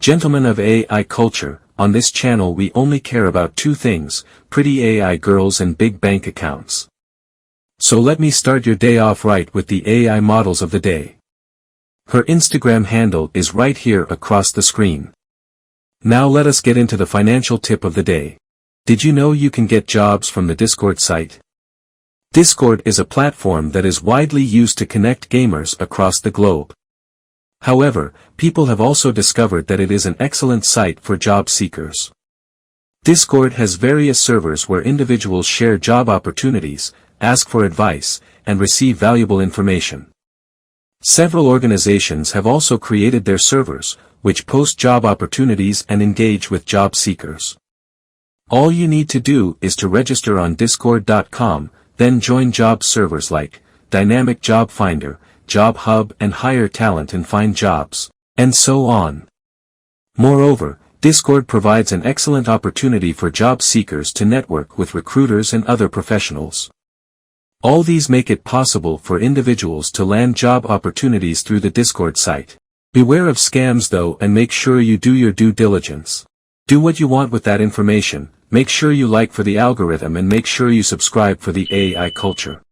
Gentlemen of AI culture, on this channel we only care about two things, pretty AI girls and big bank accounts. So let me start your day off right with the AI models of the day. Her Instagram handle is right here across the screen. Now let us get into the financial tip of the day. Did you know you can get jobs from the Discord site? Discord is a platform that is widely used to connect gamers across the globe. However, people have also discovered that it is an excellent site for job seekers. Discord has various servers where individuals share job opportunities, ask for advice, and receive valuable information. Several organizations have also created their servers, which post job opportunities and engage with job seekers. All you need to do is to register on discord.com, then join job servers like Dynamic Job Finder, Job Hub and hire talent and find jobs, and so on. Moreover, Discord provides an excellent opportunity for job seekers to network with recruiters and other professionals. All these make it possible for individuals to land job opportunities through the Discord site. Beware of scams though, and make sure you do your due diligence. Do what you want with that information, make sure you like for the algorithm and make sure you subscribe for the AI culture.